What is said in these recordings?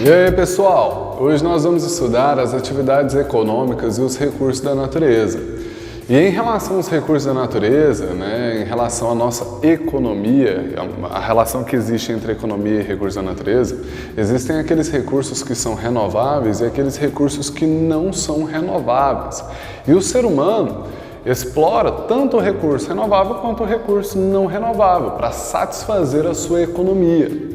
E aí, pessoal? Hoje nós vamos estudar as atividades econômicas e os recursos da natureza. E em relação aos recursos da natureza, em relação à nossa economia, a relação que existe entre economia e recursos da natureza, existem aqueles recursos que são renováveis e aqueles recursos que não são renováveis. E o ser humano explora tanto o recurso renovável quanto o recurso não renovável para satisfazer a sua economia.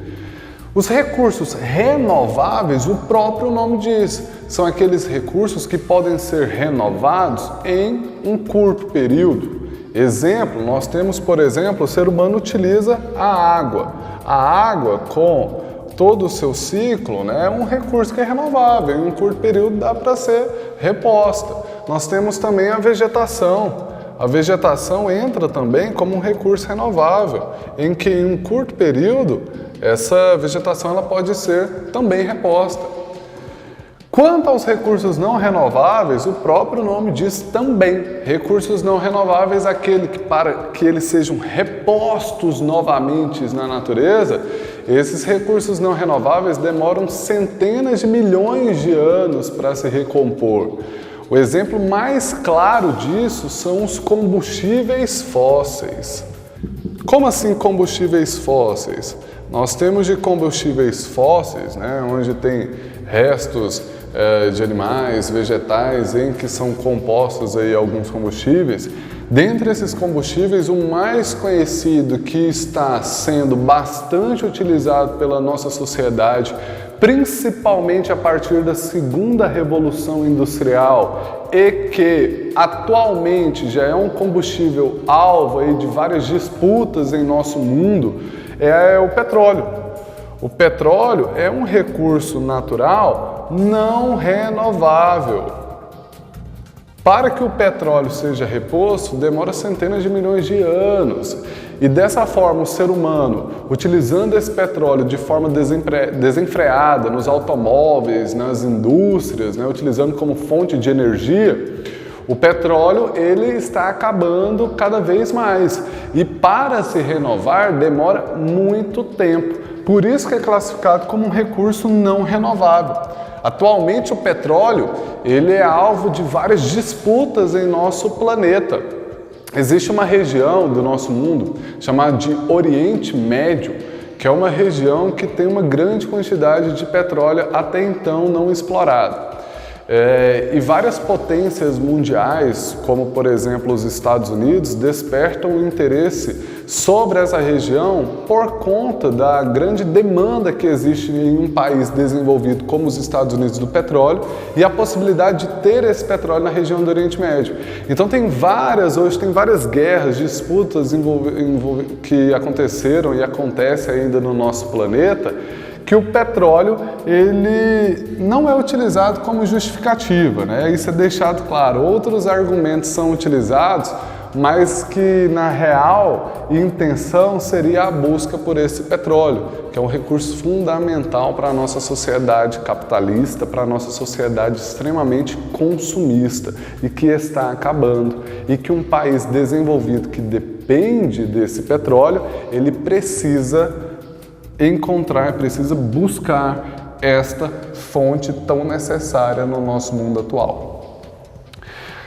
Os recursos renováveis, o próprio nome diz, são aqueles recursos que podem ser renovados em um curto período. Exemplo, nós temos, por exemplo, o ser humano utiliza a água. A água, com todo o seu ciclo, é um recurso que é renovável, em um curto período dá para ser reposta. Nós temos também a vegetação. A vegetação entra também como um recurso renovável, em que em um curto período essa vegetação ela pode ser também reposta. Quanto aos recursos não renováveis, o próprio nome diz também. Recursos não renováveis, aquele que para que eles sejam repostos novamente na natureza, esses recursos não renováveis demoram centenas de milhões de anos para se recompor. O exemplo mais claro disso são os combustíveis fósseis. Como assim combustíveis fósseis? Nós temos de combustíveis fósseis, onde tem restos de animais, vegetais, em que são compostos aí alguns combustíveis. Dentre esses combustíveis, o mais conhecido que está sendo bastante utilizado pela nossa sociedade, principalmente a partir da segunda revolução industrial, e que atualmente já é um combustível alvo aí de várias disputas em nosso mundo, é o petróleo. O petróleo é um recurso natural não renovável. Para que o petróleo seja reposto, demora centenas de milhões de anos. E dessa forma, o ser humano, utilizando esse petróleo de forma desenfreada nos automóveis, nas indústrias, utilizando como fonte de energia, o petróleo ele está acabando cada vez mais. E para se renovar, demora muito tempo. Por isso que é classificado como um recurso não renovável. Atualmente, o petróleo ele é alvo de várias disputas em nosso planeta. Existe uma região do nosso mundo chamada de Oriente Médio, que é uma região que tem uma grande quantidade de petróleo até então não explorado. E várias potências mundiais, como por exemplo os Estados Unidos, despertam o interesse sobre essa região por conta da grande demanda que existe em um país desenvolvido como os Estados Unidos do petróleo e a possibilidade de ter esse petróleo na região do Oriente Médio. Então hoje tem várias guerras, disputas que aconteceram e acontecem ainda no nosso planeta, que o petróleo ele não é utilizado como justificativa, Isso é deixado claro. Outros argumentos são utilizados, mas que na real intenção seria a busca por esse petróleo, que é um recurso fundamental para a nossa sociedade capitalista, para a nossa sociedade extremamente consumista e que está acabando, e que um país desenvolvido que depende desse petróleo, ele precisa buscar esta fonte tão necessária no nosso mundo atual.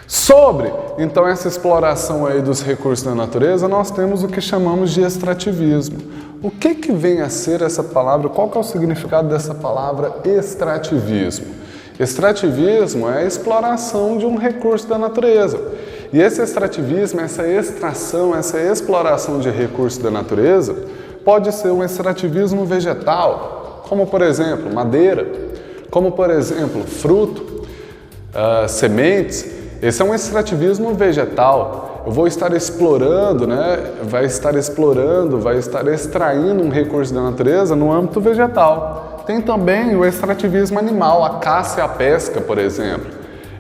Sobre, então, essa exploração aí dos recursos da natureza, nós temos o que chamamos de extrativismo. O que vem a ser essa palavra? Qual que é o significado dessa palavra extrativismo? Extrativismo é a exploração de um recurso da natureza. E esse extrativismo, essa extração, essa exploração de recursos da natureza, pode ser um extrativismo vegetal, como por exemplo madeira, como por exemplo fruto, sementes. Esse é um extrativismo vegetal. Eu vou estar explorando, vai estar extraindo um recurso da natureza no âmbito vegetal. Tem também o extrativismo animal, a caça e a pesca, por exemplo.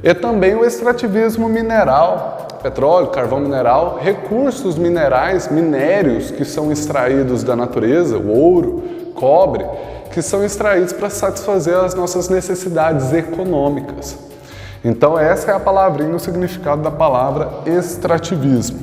E também o extrativismo mineral, petróleo, carvão mineral, recursos minerais, minérios que são extraídos da natureza, o ouro, cobre, que são extraídos para satisfazer as nossas necessidades econômicas. Então essa é a palavrinha, o significado da palavra extrativismo.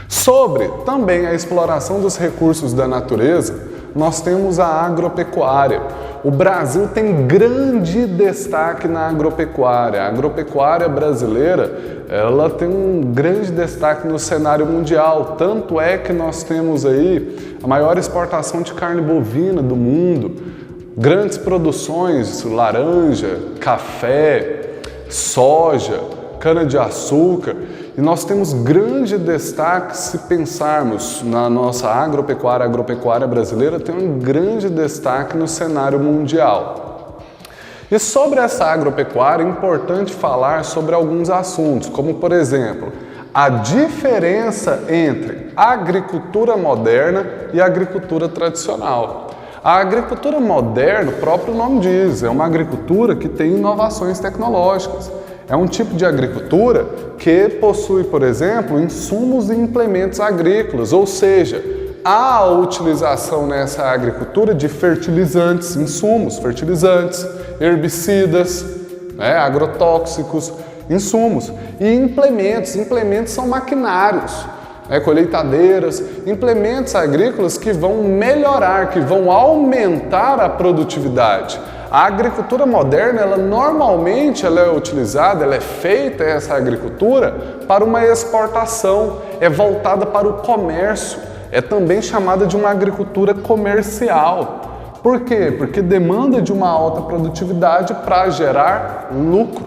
Sobre também a exploração dos recursos da natureza, nós temos a agropecuária. o Brasil tem grande destaque na agropecuária. A agropecuária brasileira, ela tem um grande destaque no cenário mundial. Tanto é que nós temos aí a maior exportação de carne bovina do mundo, grandes produções, laranja, café, soja, cana-de-açúcar. E nós temos grande destaque se pensarmos na nossa agropecuária. A agropecuária brasileira tem um grande destaque no cenário mundial. E sobre essa agropecuária é importante falar sobre alguns assuntos, como por exemplo, a diferença entre a agricultura moderna e a agricultura tradicional. A agricultura moderna, o próprio nome diz, é uma agricultura que tem inovações tecnológicas. É um tipo de agricultura que possui, por exemplo, insumos e implementos agrícolas, ou seja, há a utilização nessa agricultura de fertilizantes, insumos, fertilizantes, herbicidas, agrotóxicos, insumos e implementos. Implementos são maquinários, colheitadeiras, implementos agrícolas que vão melhorar, que vão aumentar a produtividade. A agricultura moderna, ela normalmente é utilizada, ela é feita, essa agricultura, para uma exportação, é voltada para o comércio, é também chamada de uma agricultura comercial. Por quê? Porque demanda de uma alta produtividade para gerar lucro.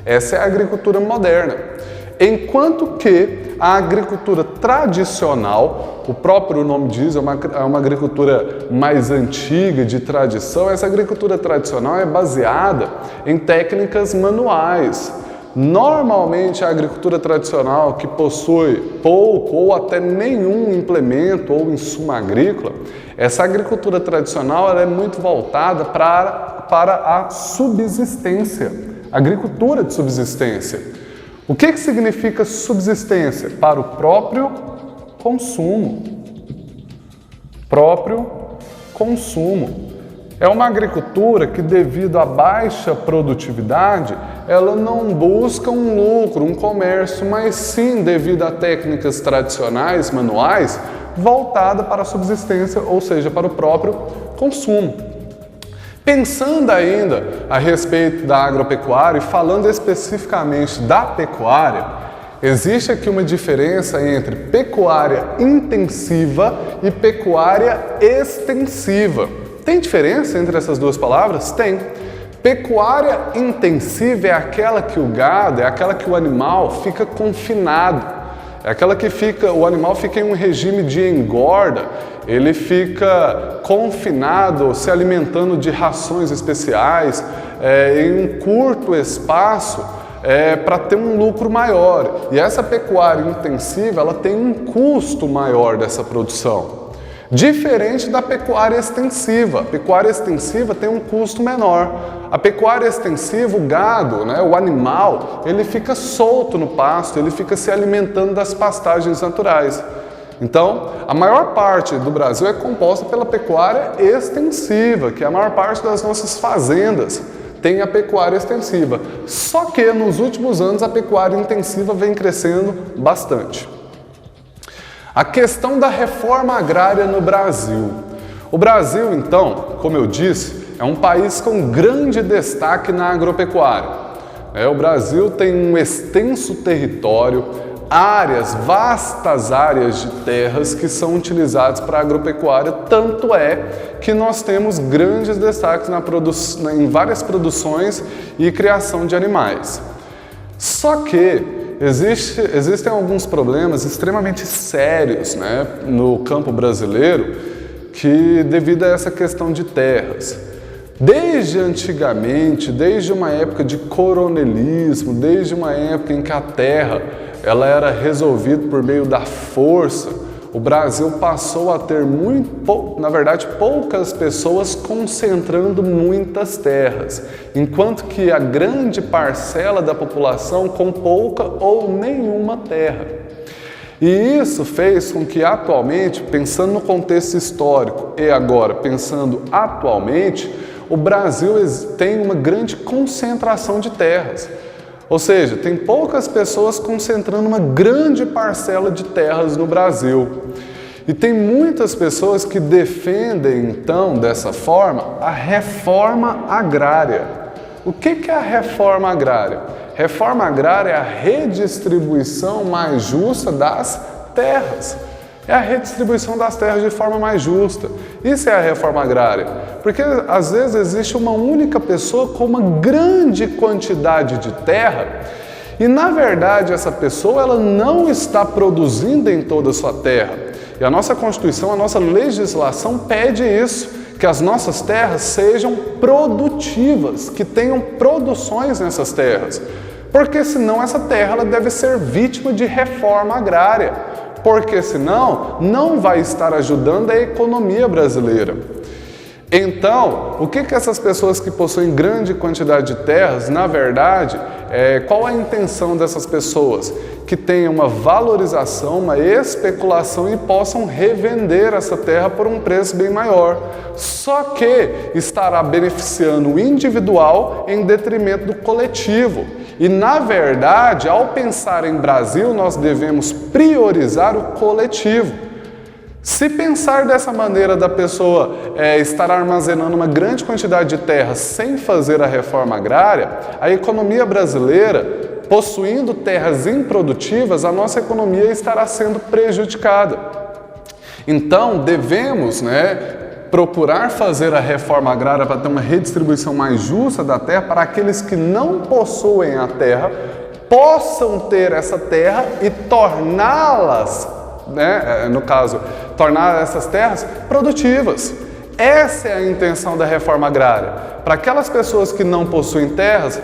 Essa é a agricultura moderna. Enquanto que a agricultura tradicional, o próprio nome diz, é uma agricultura mais antiga, de tradição. Essa agricultura tradicional é baseada em técnicas manuais. Normalmente a agricultura tradicional, que possui pouco ou até nenhum implemento ou insumo agrícola, essa agricultura tradicional ela é muito voltada para a subsistência, agricultura de subsistência. O que significa subsistência? Para o próprio consumo. Próprio consumo. É uma agricultura que, devido à baixa produtividade, ela não busca um lucro, um comércio, mas sim, devido a técnicas tradicionais, manuais, voltada para a subsistência, ou seja, para o próprio consumo. Pensando ainda a respeito da agropecuária e falando especificamente da pecuária, existe aqui uma diferença entre pecuária intensiva e pecuária extensiva. Tem diferença entre essas duas palavras? Tem. Pecuária intensiva é aquela que o gado, é aquela que o animal fica confinado. É aquela que o animal fica em um regime de engorda, ele fica confinado, se alimentando de rações especiais, em um curto espaço, para ter um lucro maior. E essa pecuária intensiva, ela tem um custo maior dessa produção. Diferente da pecuária extensiva. A pecuária extensiva tem um custo menor. A pecuária extensiva, o gado, o animal, ele fica solto no pasto, ele fica se alimentando das pastagens naturais. Então, a maior parte do Brasil é composta pela pecuária extensiva, que é a maior parte das nossas fazendas tem a pecuária extensiva. Só que nos últimos anos a pecuária intensiva vem crescendo bastante. A questão da reforma agrária no Brasil. O Brasil, então, como eu disse, é um país com grande destaque na agropecuária. O Brasil tem um extenso território, vastas áreas de terras que são utilizadas para a agropecuária, tanto é que nós temos grandes destaques em várias produções e criação de animais. Só que existem alguns problemas extremamente sérios, no campo brasileiro, devido a essa questão de terras. Desde antigamente, desde uma época de coronelismo, desde uma época em que a terra ela era resolvida por meio da força, o Brasil passou a ter poucas pessoas concentrando muitas terras, enquanto que a grande parcela da população com pouca ou nenhuma terra. E isso fez com que atualmente, pensando no contexto histórico e agora pensando atualmente, o Brasil tem uma grande concentração de terras. Ou seja, tem poucas pessoas concentrando uma grande parcela de terras no Brasil. E tem muitas pessoas que defendem, então, dessa forma, a reforma agrária. O que é a reforma agrária? Reforma agrária é a redistribuição mais justa das terras. É a redistribuição das terras de forma mais justa. Isso é a reforma agrária. Porque, às vezes, existe uma única pessoa com uma grande quantidade de terra e, na verdade, essa pessoa ela não está produzindo em toda a sua terra. E a nossa Constituição, a nossa legislação pede isso, que as nossas terras sejam produtivas, que tenham produções nessas terras. Porque senão essa terra ela deve ser vítima de reforma agrária, porque senão não vai estar ajudando a economia brasileira. Então, o que essas pessoas que possuem grande quantidade de terras, na verdade, qual a intenção dessas pessoas? Que tenham uma valorização, uma especulação e possam revender essa terra por um preço bem maior. Só que estará beneficiando o individual em detrimento do coletivo. E, na verdade, ao pensar em Brasil, nós devemos priorizar o coletivo. Se pensar dessa maneira da pessoa estar armazenando uma grande quantidade de terra sem fazer a reforma agrária, a economia brasileira, possuindo terras improdutivas, a nossa economia estará sendo prejudicada. Então, devemos, procurar fazer a reforma agrária para ter uma redistribuição mais justa da terra, para aqueles que não possuem a terra, possam ter essa terra e torná-las, no caso, tornar essas terras produtivas. Essa é a intenção da reforma agrária. Para aquelas pessoas que não possuem terras,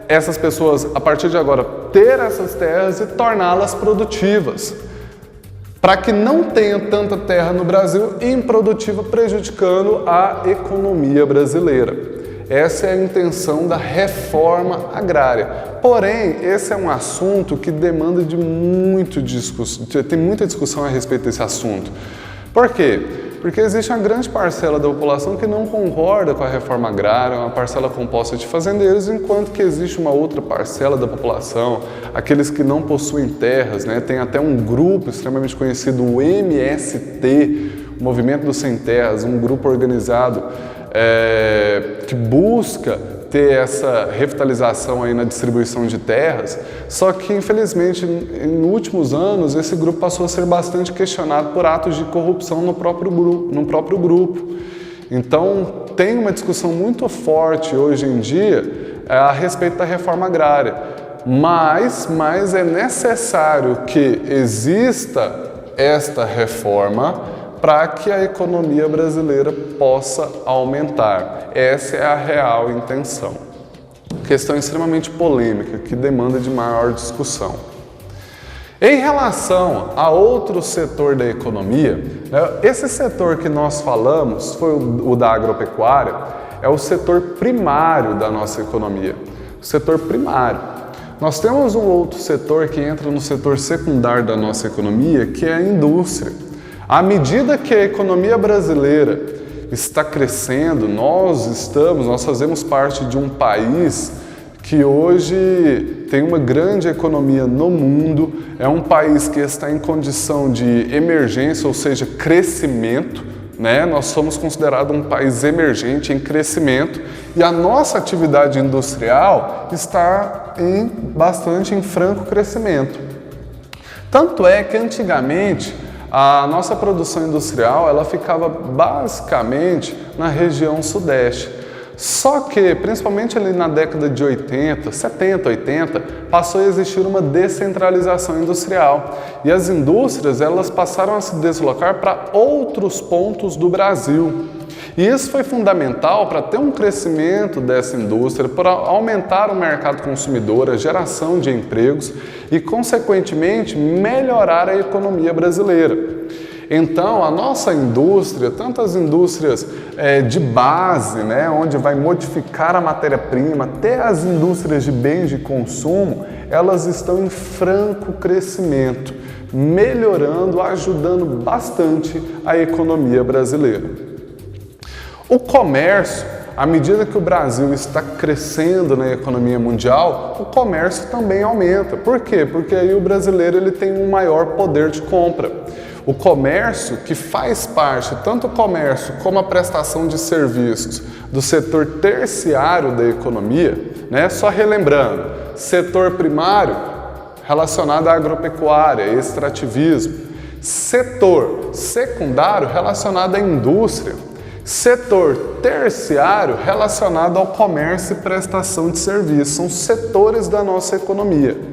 essas pessoas, a partir de agora, ter essas terras e torná-las produtivas. Para que não tenha tanta terra no Brasil improdutiva, prejudicando a economia brasileira. Essa é a intenção da reforma agrária. Porém, esse é um assunto que demanda de tem muita discussão a respeito desse assunto. Por quê? Porque existe uma grande parcela da população que não concorda com a reforma agrária, uma parcela composta de fazendeiros, enquanto que existe uma outra parcela da população, aqueles que não possuem terras, tem até um grupo extremamente conhecido, o MST, o Movimento dos Sem Terras, um grupo organizado que busca ter essa revitalização aí na distribuição de terras, só que infelizmente em últimos anos esse grupo passou a ser bastante questionado por atos de corrupção no próprio grupo. Então tem uma discussão muito forte hoje em dia a respeito da reforma agrária, mas é necessário que exista esta reforma para que a economia brasileira possa aumentar. Essa é a real intenção. Questão extremamente polêmica, que demanda de maior discussão. Em relação a outro setor da economia, esse setor que nós falamos, foi o da agropecuária, é o setor primário da nossa economia. O setor primário. Nós temos um outro setor que entra no setor secundário da nossa economia, que é a indústria. À medida que a economia brasileira está crescendo, nós fazemos parte de um país que hoje tem uma grande economia no mundo, é um país que está em condição de emergência, ou seja, crescimento, Nós somos considerados um país emergente em crescimento e a nossa atividade industrial está bastante em franco crescimento. Tanto é que antigamente a nossa produção industrial ela ficava basicamente na região sudeste. Só que, principalmente ali na década de 80, 70, 80, passou a existir uma descentralização industrial. E as indústrias elas passaram a se deslocar para outros pontos do Brasil. E isso foi fundamental para ter um crescimento dessa indústria, para aumentar o mercado consumidor, a geração de empregos e, consequentemente, melhorar a economia brasileira. Então, a nossa indústria, tanto as indústrias de base, onde vai modificar a matéria-prima, até as indústrias de bens de consumo, elas estão em franco crescimento, melhorando, ajudando bastante a economia brasileira. O comércio, à medida que o Brasil está crescendo na economia mundial, o comércio também aumenta. Por quê? Porque aí o brasileiro ele tem um maior poder de compra. O comércio, que faz parte, tanto o comércio como a prestação de serviços do setor terciário da economia, né? Só relembrando, setor primário relacionado à agropecuária, extrativismo, setor secundário relacionado à indústria, setor terciário relacionado ao comércio e prestação de serviços, são setores da nossa economia.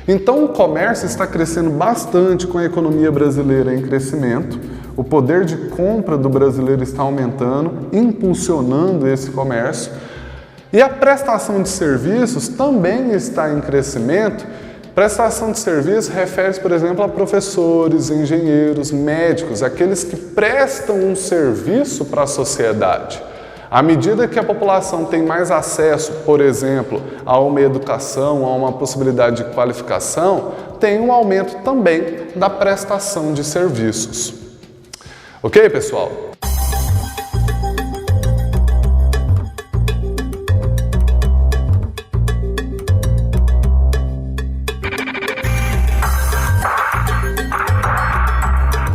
Então o comércio está crescendo bastante com a economia brasileira em crescimento, o poder de compra do brasileiro está aumentando, impulsionando esse comércio, e a prestação de serviços também está em crescimento. Prestação de serviços refere-se, por exemplo, a professores, engenheiros, médicos, aqueles que prestam um serviço para a sociedade. À medida que a população tem mais acesso, por exemplo, a uma educação, a uma possibilidade de qualificação, tem um aumento também da prestação de serviços. Ok, pessoal?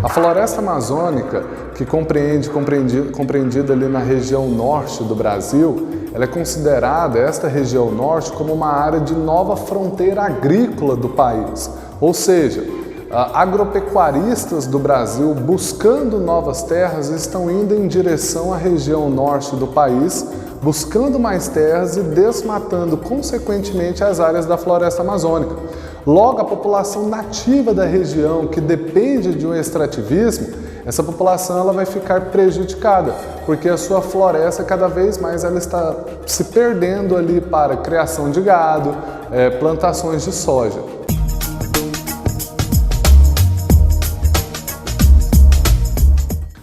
A floresta amazônica, que compreendida ali na região norte do Brasil, ela é considerada, esta região norte, como uma área de nova fronteira agrícola do país. Ou seja, agropecuaristas do Brasil, buscando novas terras, estão indo em direção à região norte do país, buscando mais terras e desmatando, consequentemente, as áreas da floresta amazônica. Logo, a população nativa da região, que depende de um extrativismo, essa população ela vai ficar prejudicada, porque a sua floresta cada vez mais ela está se perdendo ali para criação de gado, plantações de soja.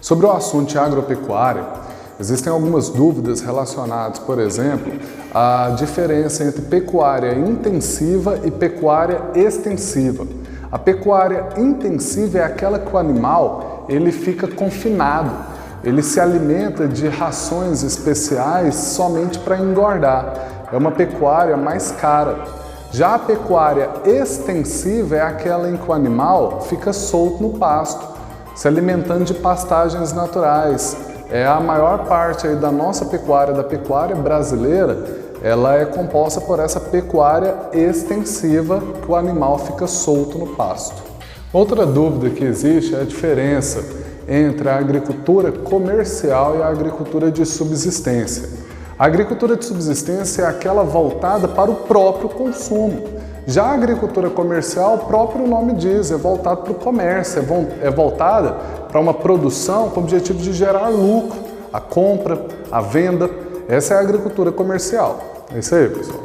Sobre o assunto de agropecuária, existem algumas dúvidas relacionadas, por exemplo, à diferença entre pecuária intensiva e pecuária extensiva. A pecuária intensiva é aquela que o animal ele fica confinado, ele se alimenta de rações especiais somente para engordar. É uma pecuária mais cara. Já a pecuária extensiva é aquela em que o animal fica solto no pasto, se alimentando de pastagens naturais. A maior parte aí da nossa pecuária, da pecuária brasileira, ela é composta por essa pecuária extensiva, que o animal fica solto no pasto. Outra dúvida que existe é a diferença entre a agricultura comercial e a agricultura de subsistência. A agricultura de subsistência é aquela voltada para o próprio consumo. Já a agricultura comercial, o próprio nome diz, é voltado para o comércio, é voltada para uma produção com o objetivo de gerar lucro, a compra, a venda. Essa é a agricultura comercial. É isso aí, pessoal.